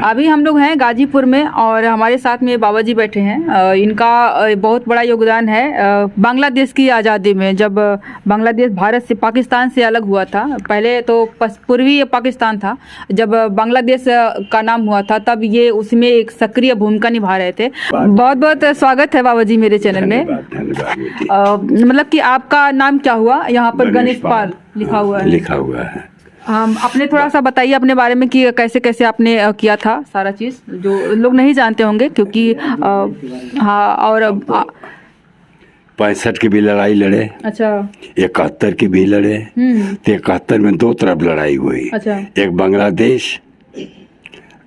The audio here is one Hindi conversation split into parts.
अभी हम लोग हैं गाजीपुर में और हमारे साथ में बाबा जी बैठे हैं। इनका बहुत बड़ा योगदान है बांग्लादेश की आज़ादी में। जब बांग्लादेश भारत से पाकिस्तान से अलग हुआ था, पहले तो पूर्वी पाकिस्तान था, जब बांग्लादेश का नाम हुआ था तब ये उसमें एक सक्रिय भूमिका निभा रहे थे। बहुत बहुत स्वागत है बाबा जी मेरे चैनल में। मतलब कि आपका नाम क्या हुआ? यहाँ पर गणेश पाल लिखा हुआ है। हम अपने थोड़ा सा बताइए अपने बारे में कि कैसे कैसे आपने किया था सारा चीज़, जो लोग नहीं जानते होंगे क्योंकि हाँ। और 65 की भी लड़ाई लड़े। अच्छा। 71 की भी लड़े। तो 71 में दो तरफ लड़ाई हुई। अच्छा। एक बांग्लादेश,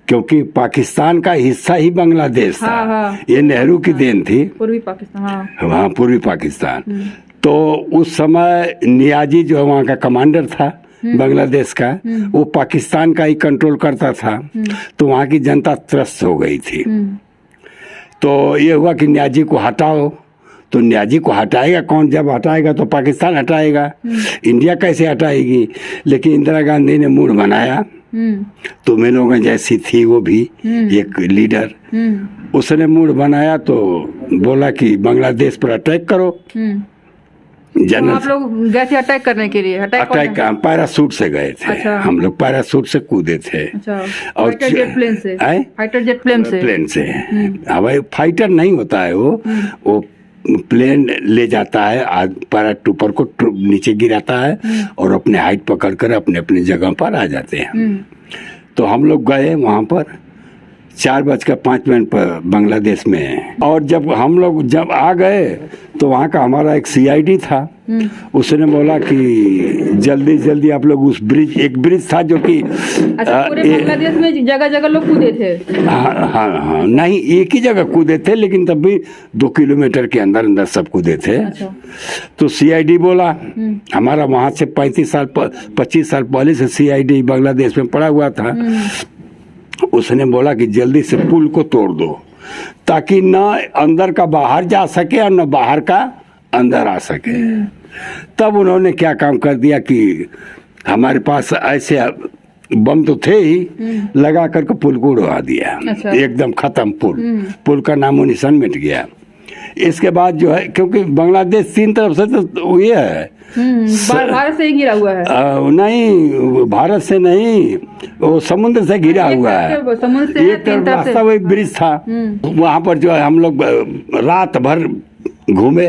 क्योंकि पाकिस्तान का हिस्सा ही बांग्लादेश था। हाँ। ये नेहरू की देन थी। पूर्वी पाकिस्तान। हाँ, पूर्वी पाकिस्तान। तो उस समय नियाजी जो वहाँ का कमांडर था बांग्लादेश का, वो पाकिस्तान का ही कंट्रोल करता था। तो वहाँ की जनता त्रस्त हो गई थी। तो ये हुआ कि नियाजी को हटाओ। तो नियाजी को हटाएगा कौन? जब हटाएगा तो पाकिस्तान हटाएगा, इंडिया कैसे हटाएगी? लेकिन इंदिरा गांधी ने मूड बनाया। तो मैं लोगों जैसी थी वो भी एक लीडर, उसने मूड बनाया तो बोला कि बांग्लादेश पर अटैक करो। तो आप लोग गए थे अटैक करने के लिए? अटैक पैरासूट से गए थे। अच्छा। हम लोग पैरासूट से कूदे थे। अच्छा। और फाइटर जेट प्लेन से? फाइटर जेट प्लेन से। हवाई फाइटर नहीं होता है वो प्लेन ले जाता है, पैराट्रूपर को नीचे गिराता है और अपने हाइट पकड़कर अपने अपने जगह पर आ जाते हैं। तो हम लोग गए वहाँ पर 4:05 पर बांग्लादेश में। और जब हम लोग आ गए तो वहाँ का हमारा एक CID था। उसने बोला कि जल्दी जल्दी आप लोग उस एक ब्रिज था जो कि पूरे बांग्लादेश में जगह जगह लोग कूदे थे। हाँ, नहीं एक ही जगह कूदे थे, लेकिन तब भी 2 किलोमीटर के अंदर अंदर सब कूदे थे। अच्छा। तो CID बोला, हमारा वहाँ से 25 साल पहले से CID बांग्लादेश में पड़ा हुआ था। उसने बोला कि जल्दी से पुल को तोड़ दो ताकि न अंदर का बाहर जा सके और न बाहर का अंदर आ सके। तब उन्होंने क्या काम कर दिया कि हमारे पास ऐसे बम तो थे ही, लगा करके पुल को उड़वा दिया। अच्छा। एकदम खत्म पुल का नामो निशान मिट गया। इसके बाद जो है, क्योंकि बांग्लादेश 3 तरफ से तो ये है, भारत से घिरा हुआ है। नहीं, भारत से नहीं, वो समुद्र से घिरा हुआ है। समुद्र से एक तरफ रास्ता वही ब्रिज था। वहाँ पर जो है हम लोग रात भर घूमे।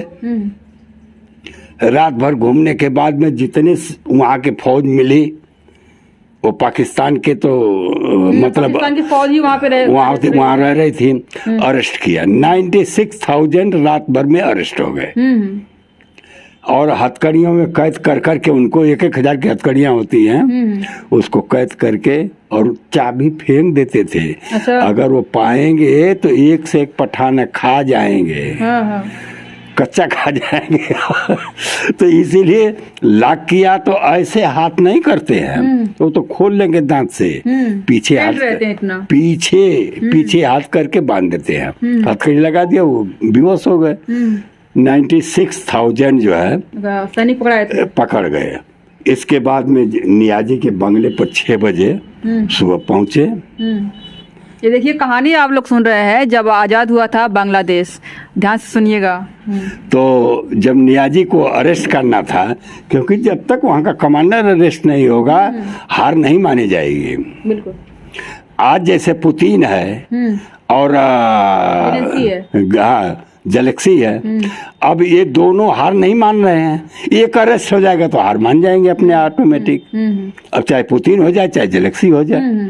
रात भर घूमने के बाद में जितने वहाँ के फौज मिली, वो पाकिस्तान के तो मतलब पाकिस्तान की फौज ही वहाँ रह रही थी। अरेस्ट किया 96,000 रात भर में अरेस्ट हो गए। और हथकड़ियों में कैद कर करके उनको 1,000 की हथकड़ियाँ होती हैं, उसको कैद करके और चाबी फेंक देते थे। अच्छा। अगर वो पाएंगे तो एक से एक पठान खा जाएंगे। हाँ। कच्चा खा जाएंगे। तो इसीलिए लॉक किया तो ऐसे हाथ नहीं करते हैं, वो तो खोल लेंगे दांत से, पीछे हाथ करके बांध देते हैं। हथकड़ी लगा दिया, वो बेहोश हो गए। 96,000 जो है सैनिक पकड़ गए। इसके बाद में नियाजी के बंगले पर 6 बजे सुबह पहुंचे। ये देखिए कहानी आप लोग सुन रहे हैं जब आज़ाद हुआ था बांग्लादेश, ध्यान से सुनिएगा। तो जब नियाजी को अरेस्ट करना था, क्योंकि जब तक वहाँ का कमांडर अरेस्ट नहीं होगा हार नहीं मानी जाएगी। बिल्कुल। आज जैसे पुतिन है और जेलेंस्की है, अब ये दोनों हार नहीं मान रहे हैं। एक अरेस्ट हो जाएगा तो हार मान जाएंगे अपने ऑटोमेटिक। अब चाहे पुतिन हो जाए चाहे जेलेंस्की हो जाए।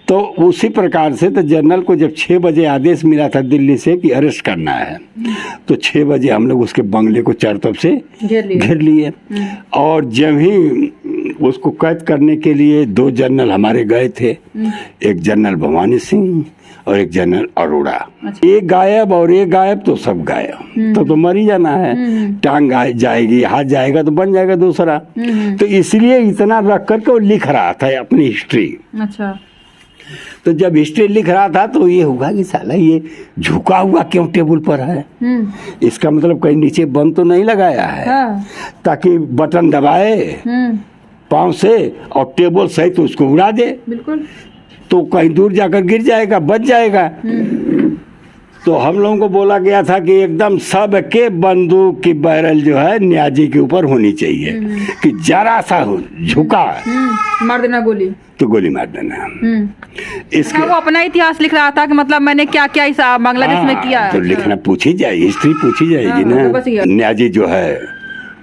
तो उसी प्रकार से तो जनरल को जब 6 बजे आदेश मिला था दिल्ली से कि अरेस्ट करना है, तो 6 बजे हम लोग उसके बंगले को चारों तरफ से घेर लिए। और जब ही उसको कैद करने के लिए 2 जनरल हमारे गए थे, एक जनरल भवानी सिंह और एक जनरल अरोड़ा। अच्छा। एक गायब और एक गायब तो सब गायब। तो मर ही जाना है। टांग जाएगी, हाथ जाएगा तो बन जाएगा दूसरा। तो इसलिए इतना रख करके वो लिख रहा था अपनी हिस्ट्री। अच्छा। तो जब हिस्ट्री लिख रहा था तो ये होगा कि साला ये झुका हुआ क्यों टेबल पर है? इसका मतलब कहीं नीचे बम तो नहीं लगाया है। हाँ। ताकि बटन दबाए पाँव से और टेबल सही तो उसको उड़ा दे। बिल्कुल। तो कहीं दूर जाकर गिर जाएगा, बच जाएगा। तो हम लोगों को बोला गया था कि एकदम सबके बंदूक की बैरल जो है न्याजी के ऊपर होनी चाहिए, कि जरा सा हो झुका मार देना गोली, तो गोली मार देना। इसका वो अपना इतिहास लिख रहा था कि मतलब मैंने क्या क्या इस बांग्लादेश में किया। तो लिखना पूछी जाएगी, हिस्ट्री पूछी जाएगी ना। न्याजी जो है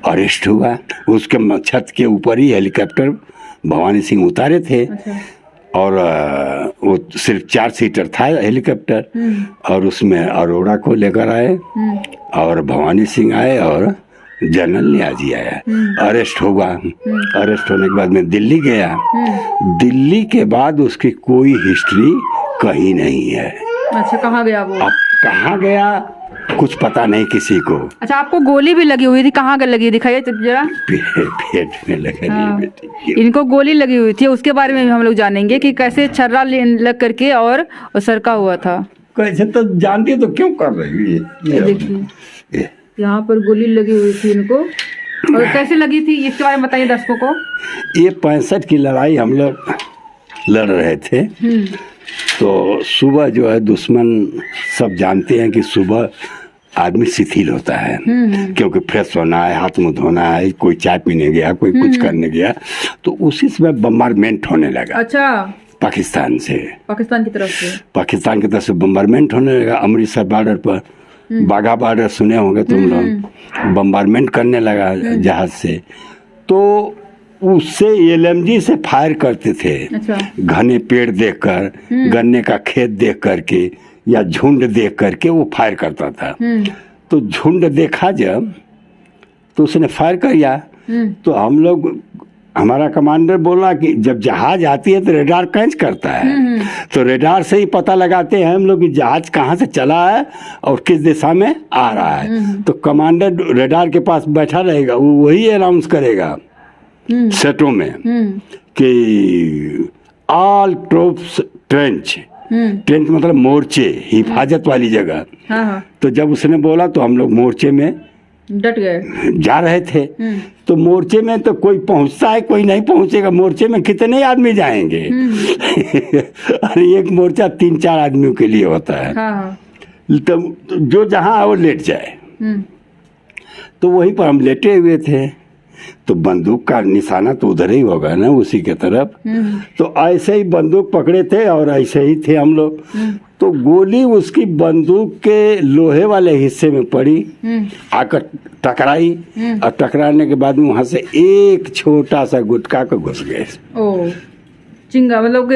अरेस्ट हुआ, उसके छत के ऊपर ही हेलीकॉप्टर भवानी सिंह उतारे थे। और वो सिर्फ 4 सीटर था हेलीकॉप्टर, और उसमें अरोड़ा को लेकर आए और भवानी सिंह आए और जनरल न्याजी आया। अरेस्ट हुआ, अरेस्ट होने के बाद में दिल्ली गया। दिल्ली के बाद उसकी कोई हिस्ट्री कहीं नहीं है। अच्छा, कहाँ गया वो? अब कहाँ गया कुछ पता नहीं किसी को। अच्छा, आपको गोली भी लगी हुई थी, कहाँ लगी, दिखाइए जरा। पेट में लगी बेटी। इनको गोली लगी हुई थी, उसके बारे में हम लोग जानेंगे कि कैसे छर्रा लग करके और सरका हुआ था। कैसे तो जानती तो क्यों कर रही है? देखिए यहाँ पर गोली लगी हुई थी इनको, और कैसे लगी थी इसके बारे में बताइए दर्शकों को। ये 65 की लड़ाई हम लोग लड़ रहे थे। तो सुबह जो है दुश्मन सब जानते हैं कि सुबह आदमी शिथिल होता है, क्योंकि फ्रेश होना है, हाथ मुंह धोना है, कोई चाय पीने गया, कोई कुछ करने गया। तो उसी समय बम्बारमेंट होने लगा। अच्छा, पाकिस्तान से, पाकिस्तान की तरफ से बम्बारमेंट होने लगा। अमृतसर बॉर्डर पर, बाघा बॉर्डर सुने होंगे तुम लोग, बम्बारमेंट करने लगा जहाज से। तो उससे एलएमजी से फायर करते थे। अच्छा। घने पेड़ देखकर, गन्ने का खेत देख करके या झुंड देख करके वो फायर करता था। तो झुंड देखा जब, तो उसने फायर किया। तो हम लोग, हमारा कमांडर बोला कि जब जहाज आती है तो रेडार कैच करता है, तो रेडार से ही पता लगाते हैं हम लोग कि जहाज कहाँ से चला है और किस दिशा में आ रहा है। तो कमांडर रेडार के पास बैठा रहेगा, वो वही अनाउंस करेगा सेटों में कि ऑल ट्रूप्स ट्रेंच। ट्रेंच मतलब मोर्चे, हिफाजत वाली जगह। तो जब उसने बोला तो हम लोग मोर्चे में डट गए, जा रहे थे। तो मोर्चे में तो कोई पहुंचता है, कोई नहीं पहुंचेगा। मोर्चे में कितने आदमी जाएंगे? अरे एक मोर्चा 3-4 आदमियों के लिए होता है। तो जो जहां वो लेट जाए। तो वहीं पर हम लेटे हुए थे, तो बंदूक का निशाना तो उधर ही होगा ना, उसी के तरफ। तो ऐसे ही बंदूक पकड़े थे और ऐसे ही थे हम लोग। तो गोली उसकी बंदूक के लोहे वाले हिस्से में पड़ी, आकर टकराई, और टकराने के बाद वहां से एक छोटा सा गुटखा को घुस गए। चिंगा मतलब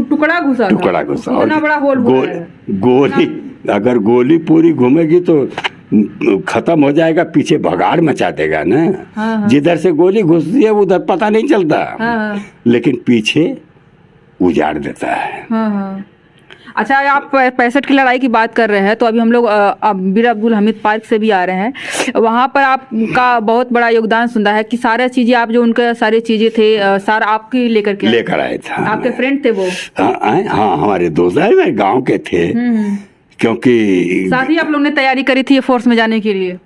टुकड़ा घुसा, और बड़ा होल गोली, अगर गोली पूरी घूमेगी तो खत्म हो जाएगा, पीछे भगाड़ मचा देगा ना। जिधर से गोली घुसती है उधर पता नहीं चलता, लेकिन पीछे उजाड़ देता है। अच्छा, आप 65 की लड़ाई की बात कर रहे हैं, तो अभी हम लोग बीर अब्दुल हमीद पार्क से भी आ रहे हैं। वहाँ पर आपका बहुत बड़ा योगदान सुना है कि सारा चीजें आप जो उनके सारी चीजें थे सारा आपकी लेकर आए थे। आपके फ्रेंड थे वो? हाँ, हमारे दोस्त है, मेरे गाँव के थे। क्योंकि साथ ही आप लोग ने तैयारी करी थी फोर्स में जाने के लिए?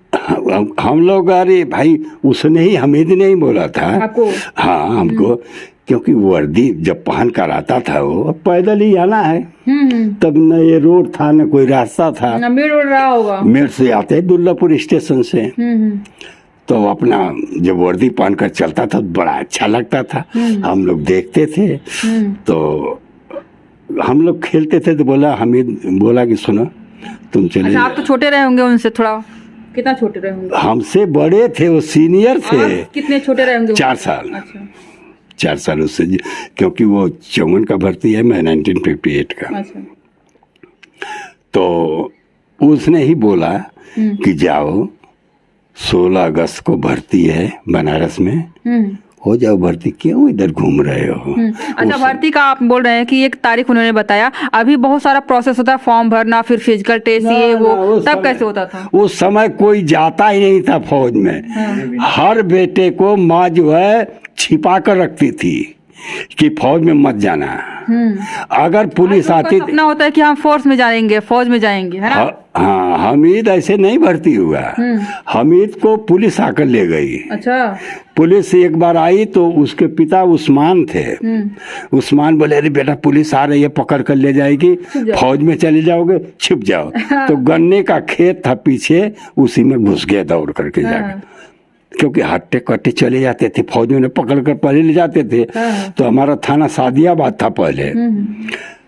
हम लोग, अरे भाई उसने ही, हमीद ने ही बोला था आपको? हाँ, हमको। क्योंकि वर्दी जब पहन कर आता था वो, पैदल ही आना है। तब न ये रोड था, न कोई रास्ता था। मेड रोड रहा होगा। मेड से आते दुल्लापुर स्टेशन से। तो अपना जब वर्दी पहन कर चलता था बड़ा अच्छा लगता था। हम लोग देखते थे। तो हम लोग खेलते थे, तो बोला, हमीद बोला कि सुनो तुम चले। अच्छा, आप तो छोटे रहे होंगे उनसे थोड़ा? कितना छोटे रहे होंगे? हमसे बड़े थे, वो सीनियर थे। कितने छोटे रहे होंगे? 4 साल। अच्छा। 4 साल उससे, क्योंकि वो 54 का भर्ती है, मैं 1958 का। अच्छा। तो उसने ही बोला कि जाओ 16 अगस्त को भर्ती है बनारस में, हो जाओ भर्ती, क्यों इधर घूम रहे हो? अच्छा, भर्ती का आप बोल रहे हैं कि एक तारीख उन्होंने बताया, अभी बहुत सारा प्रोसेस होता है, फॉर्म भरना, फिर फिजिकल टेस्ट, ये वो तब कैसे होता था? उस समय कोई जाता ही नहीं था फौज में। हर बेटे को माँ जो है छिपा कर रखती थी कि फौज में मत जाना। अगर पुलिस आती सपना होता है कि हम फोर्स में जाएंगे, फौज में जाएंगे, है ना? हाँ, हमीद ऐसे नहीं भर्ती हुआ। हमीद को पुलिस आकर ले गई। अच्छा। पुलिस एक बार आई तो उसके पिता उस्मान थे। उस्मान बोले, अरे बेटा पुलिस आ रही है, पकड़ कर ले जाएगी, फौज में चले जाओगे, छिप जाओ। तो गन्ने का खेत था पीछे, उसी में घुस गए दौड़ करके जाके, क्योंकि हट्टे कट्टे चले जाते थे, फौजियों ने पकड़ कर पहले ले जाते थे। तो हमारा थाना सादियाबाद था पहले।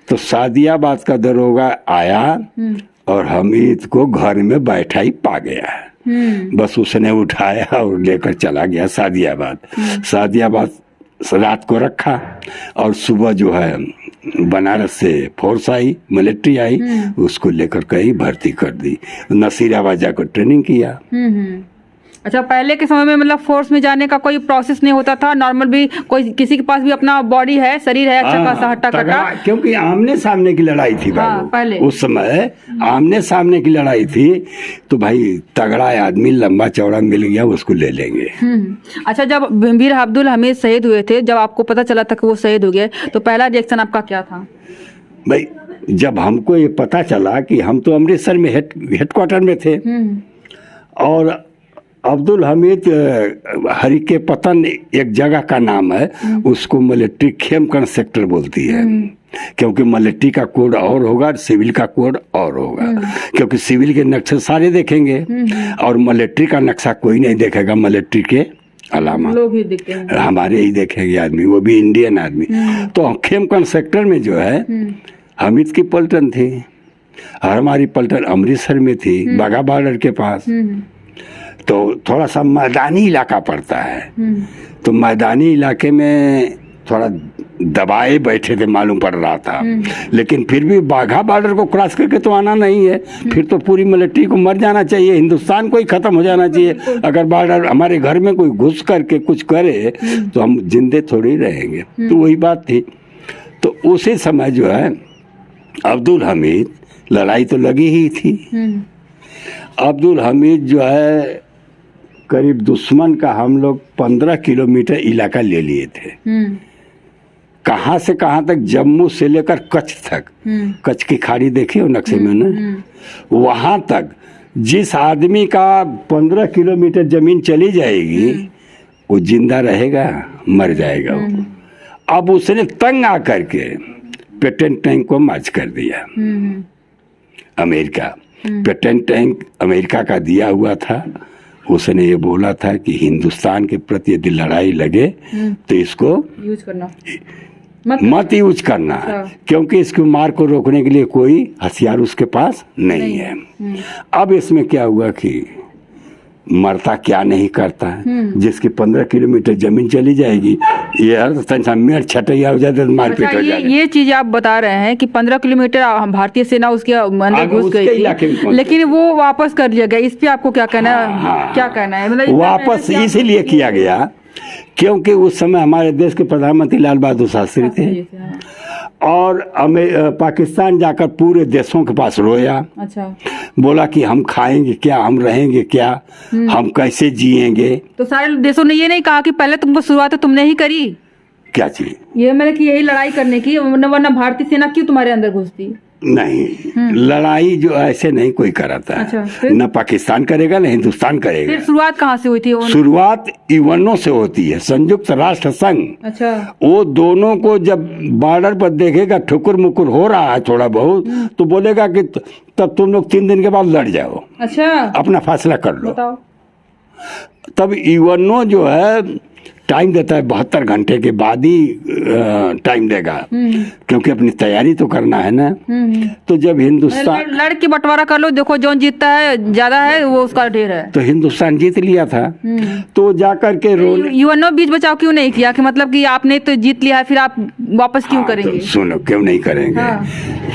तो सादियाबाद का दरोगा आया और हमीद को घर में बैठा ही पा गया। बस उसने उठाया और लेकर चला गया सादियाबाद। सादियाबाद रात को रखा और सुबह जो है बनारस से फोर्स आई, मिलिट्री आई, उसको लेकर कहीं भर्ती कर दी। नसीराबाद जाकर ट्रेनिंग किया। अच्छा, पहले के समय में मतलब फोर्स में जाने का कोई प्रोसेस नहीं होता था, नॉर्मल भी कोई किसी के पास भी अपना बॉडी है, शरीर है अच्छा खासा हट्टा कट्टा, क्योंकि आमने सामने की लड़ाई थी बाबू। पहले उस समय आमने सामने की लड़ाई थी, तो भाई तगड़ा आदमी लंबा चौड़ा मिल गया उसको ले लेंगे। अच्छा, जब वीर अब्दुल हमीद शहीद हुए थे, जब आपको पता चला था कि वो शहीद हो गए, तो पहला रिएक्शन आपका क्या था? भाई जब हमको ये पता चला कि हम तो अमृतसर में हेडक्वार्टर में थे, और अब्दुल हमीद हरिके पतन एक जगह का नाम है, उसको मिलिट्री खेमकरण सेक्टर बोलती है, क्योंकि मिलिट्री का कोड और होगा, सिविल का कोड और होगा। क्योंकि सिविल के नक्शे सारे देखेंगे और मिलिट्री का नक्शा कोई नहीं देखेगा, मिलिट्री के अलावा लोग ही दिखते हैं, हमारे ही देखेंगे आदमी, वो भी इंडियन आदमी। तो खेमकरण सेक्टर में जो है हमीद की पलटन थी और हमारी पलटन अमृतसर में थी, बाघा बॉर्डर के पास। तो थोड़ा सा मैदानी इलाका पड़ता है, तो मैदानी इलाके में थोड़ा दबाए बैठे थे, मालूम पड़ रहा था। लेकिन फिर भी बाघा बॉर्डर को क्रॉस करके तो आना नहीं है, फिर तो पूरी मिलिट्री को मर जाना चाहिए, हिंदुस्तान को ही खत्म हो जाना चाहिए। अगर बॉर्डर हमारे घर में कोई घुस करके कुछ करे तो हम जिंदे थोड़ी रहेंगे। तो वही बात थी। तो उसी समय जो है अब्दुल हमीद, लड़ाई तो लगी ही थी। अब्दुल हमीद जो है करीब दुश्मन का हम लोग 15 किलोमीटर इलाका ले लिए थे। कहाँ से कहाँ तक? जम्मू से लेकर कच्छ तक। कच्छ की खाड़ी देखी हो नक्शे में ना, वहां तक जिस आदमी का 15 किलोमीटर जमीन चली जाएगी वो जिंदा रहेगा, मर जाएगा वो। अब उसने तंग आकर के पेटेंट टैंक को मार्च कर दिया। अमेरिका पेटेंट टैंक अमेरिका का दिया हुआ था। उसने ये बोला था कि हिंदुस्तान के प्रति यदि लड़ाई लगे तो इसको यूज करना, मत यूज करना, क्योंकि इसको मार को रोकने के लिए कोई हथियार उसके पास नहीं है। अब इसमें क्या हुआ कि मरता क्या नहीं करता है, जिसकी 15 किलोमीटर जमीन चली जाएगी, ये हर मेड़ छटैया हो जाता है, मारपीट हो जाती है। ये चीज आप बता रहे हैं कि 15 किलोमीटर भारतीय सेना उसके अंदर घुस गई थी, लेकिन वो वापस कर लिया गया। इस पे आपको क्या कहना है? क्या कहना है? मतलब वापस इसीलिए किया गया क्योंकि उस समय हमारे देश के प्रधानमंत्री लाल बहादुर शास्त्री थे, और पाकिस्तान जाकर पूरे देशों के पास रोया। अच्छा। बोला कि हम खाएंगे क्या, हम रहेंगे क्या, हम कैसे जिएंगे। तो सारे देशों ने ये नहीं कहा कि पहले तुमको शुरुआत तुमने ही करी? क्या चीज? ये मतलब कि यही लड़ाई करने की, वरना भारतीय सेना क्यों तुम्हारे अंदर घुसती? नहीं, लड़ाई जो ऐसे नहीं कोई कराता है। अच्छा, न पाकिस्तान करेगा न हिंदुस्तान करेगा। फिर शुरुआत कहाँ से हुई थी? शुरुआत यूएनओ से होती है, संयुक्त राष्ट्र संघ। अच्छा। वो दोनों को जब बॉर्डर पर देखेगा ठुकुर मुकुर हो रहा है थोड़ा बहुत, तो बोलेगा कि तब तुम लोग 3 दिन के बाद लड़ जाओ। अच्छा। अपना फैसला कर लो। बताओ। तब यूएनओ जो है टाइम देता है, 72 घंटे के बाद ही टाइम देगा, क्योंकि अपनी तैयारी तो करना है ना। तो जब हिंदुस्तान लड़ के बंटवारा कर लो, देखो जो जीतता है ज्यादा है वो उसका ढेर है। तो हिंदुस्तान जीत लिया था, तो जाकर के यूएनओ बीच बचाव क्यों नहीं किया कि मतलब कि आपने तो जीत लिया है, फिर आप वापस क्यों करेंगे? तो सुनो, क्यों नहीं करेंगे?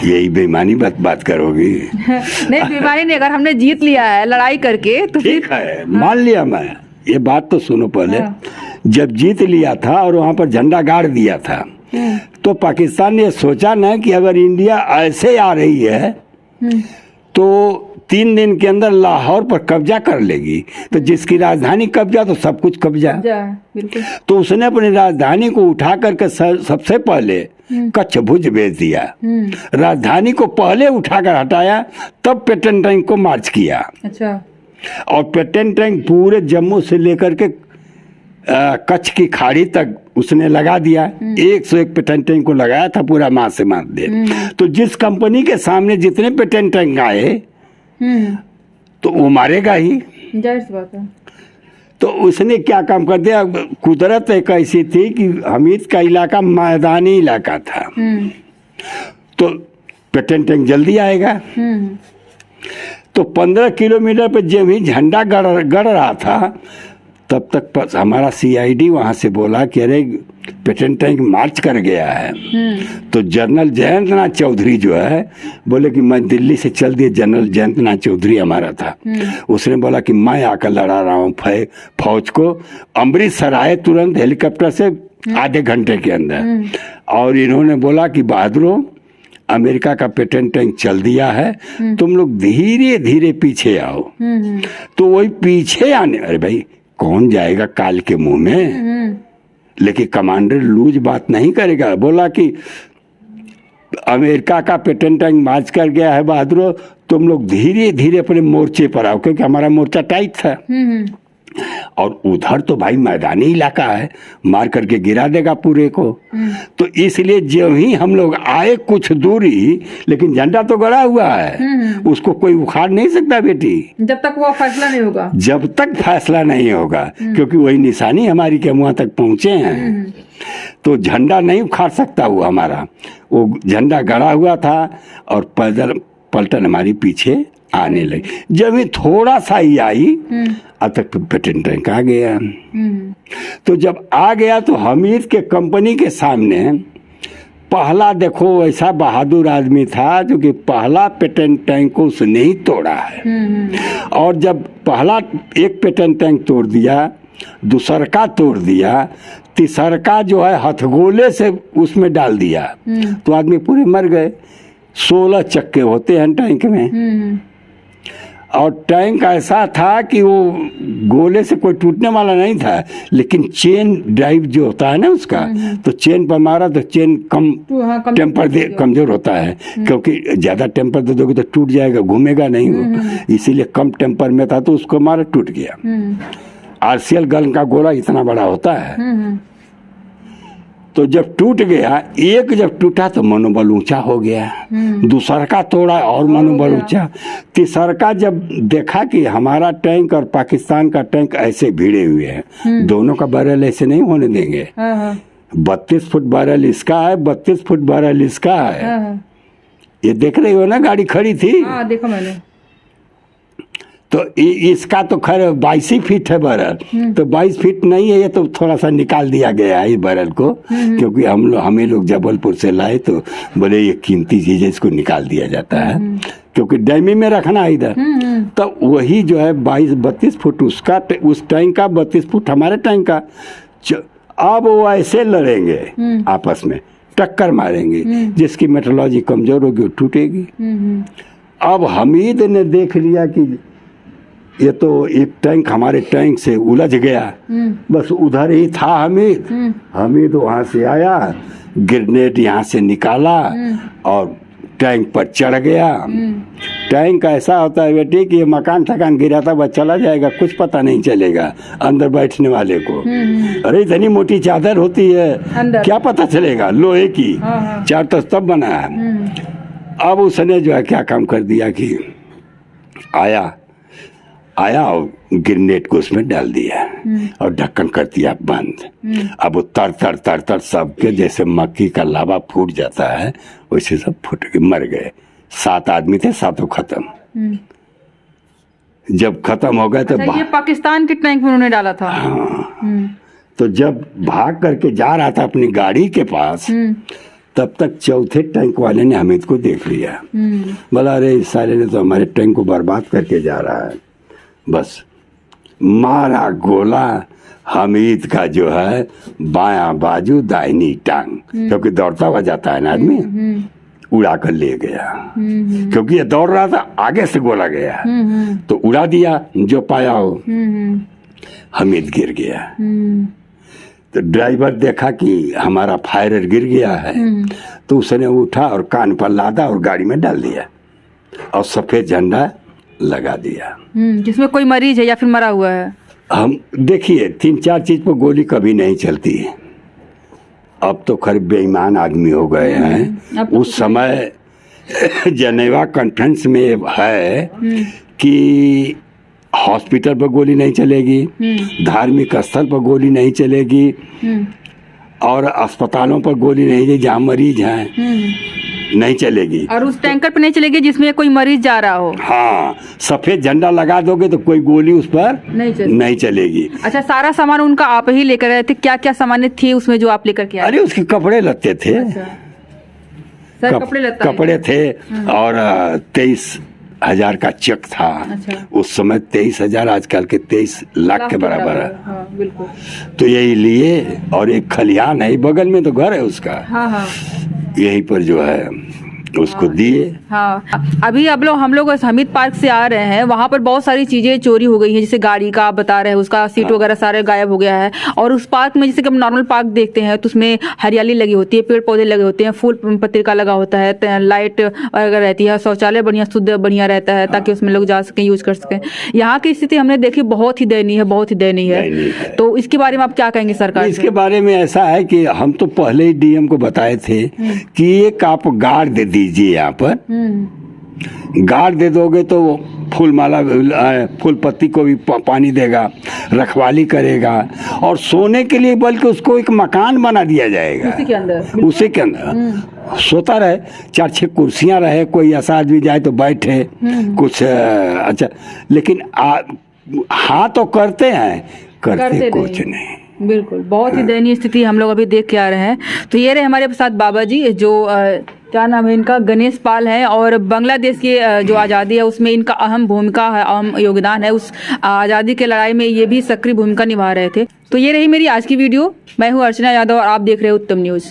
यही बेईमानी बात करोगी। नहीं, बेईमानी नहीं, अगर हमने जीत लिया है लड़ाई करके तो ठीक है, मान लिया मैं। ये बात तो सुनो पहले। जब जीत लिया था और वहां पर झंडा गाड़ दिया था, तो पाकिस्तान ने सोचा ना कि अगर इंडिया ऐसे आ रही है तो 3 दिन के अंदर लाहौर पर कब्जा कर लेगी। तो जिसकी राजधानी कब्जा तो सब कुछ कब्जा। बिल्कुल। तो उसने अपनी राजधानी को उठा करके सबसे पहले कच्छ भुज भेज दिया। राजधानी को पहले उठाकर हटाया, तब पेटेंटैंक को मार्च किया। अच्छा। और पेटेंटैंक पूरे जम्मू से लेकर के कच्छ की खाड़ी तक उसने लगा दिया। 101 पेटेंटैंक को लगाया था पूरा माँ से मार दे। तो जिस कंपनी के सामने जितने पेटेंटैंक आए तो वो मारेगा ही, जाहिर सी बात है। तो उसने क्या काम कर दिया, कुदरत एक ऐसी थी कि हमीद का इलाका मैदानी इलाका था, तो पेटेंटैंक जल्दी आएगा। तो 15 किलोमीटर पे जब ही झंडा गड़ रहा था, तब तक हमारा सीआईडी वहां से बोला कि अरे पेटेंटैंक मार्च कर गया है। तो जनरल जयंत नाथ चौधरी जो है बोले कि मैं दिल्ली से चल दिए। जनरल जयंत नाथ चौधरी हमारा था, उसने बोला कि मैं आकर लड़ा रहा हूँ फौज को। अमृतसर आए तुरंत हेलीकॉप्टर से आधे घंटे के अंदर, और इन्होंने बोला कि बहादुरों, अमेरिका का पेटेंटैंक चल दिया है, तुम लोग धीरे धीरे पीछे आओ। तो वही पीछे आने, अरे भाई कौन जाएगा काल के मुंह में, लेकिन कमांडर लूज बात नहीं करेगा। बोला कि अमेरिका का पेटेंटैंक मार्च कर गया है बहादुरों, तुम लोग धीरे धीरे अपने मोर्चे पर आओ, क्योंकि हमारा मोर्चा टाइट था। और उधर तो भाई मैदानी इलाका है, मार करके गिरा देगा पूरे को। तो इसलिए जब ही हम लोग आए कुछ दूरी, लेकिन झंडा तो गड़ा हुआ है, उसको कोई उखाड़ नहीं सकता बेटी, जब तक वो फैसला नहीं होगा। जब तक फैसला नहीं होगा, क्योंकि वही निशानी हमारी के मुँह तक पहुंचे हैं। तो झंडा नहीं उखाड़ सकता वो हमारा, वो झंडा गड़ा हुआ था और पैदल पलटन हमारी पीछे आने लगी। जब ये थोड़ा सा ही आई, अब तक पेटेंटैंक आ गया। तो जब आ गया तो हमीद के कंपनी के सामने पहला, देखो ऐसा बहादुर आदमी था जो कि पहला पेटेंटैंक को उसने ही तोड़ा है। और जब पहला एक पेटेंटैंक तोड़ दिया, दूसरका तोड़ दिया, तीसरका जो है हथगोले से उसमें डाल दिया, तो आदमी पूरे मर गए। 16 चक्के होते हैं टैंक में, और टैंक ऐसा था कि वो गोले से कोई टूटने वाला नहीं था, लेकिन चेन ड्राइव जो होता है ना उसका, तो चेन पर मारा तो चेन कमजोर होता है, क्योंकि ज्यादा टेम्पर दे दोगे तो टूट जाएगा, घूमेगा नहीं वो, इसीलिए कम टेम्पर में था तो उसको मारा, टूट गया। आरसीएल गन का गोला इतना बड़ा होता है। तो जब टूट गया, एक जब टूटा तो मनोबल ऊंचा हो गया, दूसरा का तोड़ा और मनोबल ऊंचा, तीसरा जब देखा कि हमारा टैंक और पाकिस्तान का टैंक ऐसे भिड़े हुए हैं, दोनों का बैरल ऐसे नहीं होने देंगे। 32 फुट बैरल इसका है, 32 फुट बैरल इसका है। ये देख रही हो ना, गाड़ी खड़ी थी, देखो मैंने। तो इसका तो खैर 22 फीट है बैरल, तो 22 फीट नहीं है, ये तो थोड़ा सा निकाल दिया गया है इस बैरल को, क्योंकि हमें लोग जबलपुर से लाए तो बोले ये कीमती चीज है, इसको निकाल दिया जाता है, क्योंकि डैमी में रखना इधर। तो वही जो है 22-32 फुट उसका, उस टैंक का, 32 फुट हमारे टैंक का। अब वो ऐसे लड़ेंगे आपस में, टक्कर मारेंगे, जिसकी मेट्रोलॉजी कमजोर होगी वो टूटेगी। अब हमीद ने देख लिया कि ये तो एक टैंक हमारे टैंक से उलझ गया, बस उधर ही था हमीद वहां से आया, ग्रेनेड यहाँ से निकाला और टैंक पर चढ़ गया। टैंक ऐसा होता है बेटी कि ये मकान थकान गिरा था, बस चला जाएगा, कुछ पता नहीं चलेगा अंदर बैठने वाले को। अरे इतनी मोटी चादर होती है, क्या पता चलेगा, लोहे की चार तरफ तब बना है। अब उसने जो है क्या काम कर दिया कि आया और ग्रेनेड को उसमें डाल दिया और ढक्कन कर दिया बंद। अब वो तर सबके जैसे मक्की का लावा फूट जाता है वैसे सब फूट के मर गए। 7 आदमी थे, 7 खत्म। जब खत्म हो गए तो ये पाकिस्तान के टैंक में उन्होंने डाला था। तो जब भाग करके जा रहा था अपनी गाड़ी के पास, तब तक चौथे टैंक वाले ने हमीद को देख लिया। बोला अरे इस साले ने तो हमारे टैंक को बर्बाद करके जा रहा है। बस मारा गोला हमीद का जो है बायां बाजू दाहिनी टांग, क्योंकि दौड़ता हुआ जाता है ना आदमी, उड़ा कर ले गया, क्योंकि ये दौड़ रहा था, आगे से गोला गया तो उड़ा दिया जो पाया हो। हामिद गिर गया तो ड्राइवर देखा कि हमारा फायरर गिर गया है, तो उसने उठा और कान पर लादा और गाड़ी में डाल दिया और सफेद झंडा लगा दिया। जिसमें कोई मरीज है या फिर मरा हुआ है? हम देखिए 3-4 चीज पर गोली कभी नहीं चलती है। अब तो खैर बेईमान आदमी हो गए हैं। उस समय जनेवा कॉन्फ्रेंस में है कि हॉस्पिटल पर गोली नहीं चलेगी, धार्मिक स्थल पर गोली नहीं चलेगी और अस्पतालों पर गोली नहीं चलेगी, जहाँ मरीज हैं नहीं चलेगी। और उस टैंकर पे नहीं चलेगी जिसमें कोई मरीज जा रहा हो। हाँ, सफेद झंडा लगा दोगे तो कोई गोली उस पर नहीं चलेगी। अच्छा, सारा सामान उनका आप ही लेकर आए थे? क्या क्या सामान थी उसमें जो आप लेकर के आए? अरे उसके कपड़े लत्ते थे। अच्छा। सर, कपड़े थे और 23,000 का चेक था। अच्छा। उस समय 23,000 आजकल के 23 लाख के बराबर है। हाँ, बिल्कुल। तो यही लिए और एक खलिहान है, बगल में तो घर है उसका। हाँ हाँ। यहीं पर जो है उसको दिए। हाँ, अभी हम लोग हमीद पार्क से आ रहे हैं, वहाँ पर बहुत सारी चीजें चोरी हो गई हैं, जैसे गाड़ी का आप बता रहे हैं, उसका सीट वगैरह सारे गायब हो गया है। और उस पार्क में जैसे कि हम नॉर्मल पार्क देखते हैं तो उसमें हरियाली लगी होती है, पेड़ पौधे लगे होते हैं, फूल पत्रिका लगा होता है, लाइट वगैरह रहती है, शौचालय बढ़िया शुद्ध बढ़िया रहता है ताकि उसमें लोग जा सकें, यूज कर सकें। यहाँ की स्थिति हमने देखी बहुत ही दयनीय है, बहुत ही दयनीय है। तो इसके बारे में आप क्या कहेंगे सरकार? इसके बारे में ऐसा है कि हम तो पहले ही डीएम को बताए थे कि एक आप गार्ड दे दीजिए, यहाँ पर गार्ड दे दोगे तो वो फूल माला फूल पत्ती को भी पानी देगा, रखवाली करेगा और सोने के लिए बल्कि उसको एक मकान बना दिया जाएगा उसी के अंदर सोता रहे, 4-6 कुर्सियां रहे, कोई ऐसा आदमी जाए तो बैठे कुछ। अच्छा, लेकिन हाँ तो करते हैं, करते कुछ नहीं। बिल्कुल, बहुत ही दयनीय स्थिति हम लोग अभी देख के आ रहे हैं। तो ये रहे हमारे साथ बाबा जी, जो क्या नाम है इनका, गणेश पाल है, और बांग्लादेश की जो आज़ादी है उसमें इनका अहम भूमिका है, अहम योगदान है। उस आज़ादी के लड़ाई में ये भी सक्रिय भूमिका निभा रहे थे। तो ये रही मेरी आज की वीडियो। मैं हूँ अर्चना यादव और आप देख रहे हो उत्तम न्यूज़।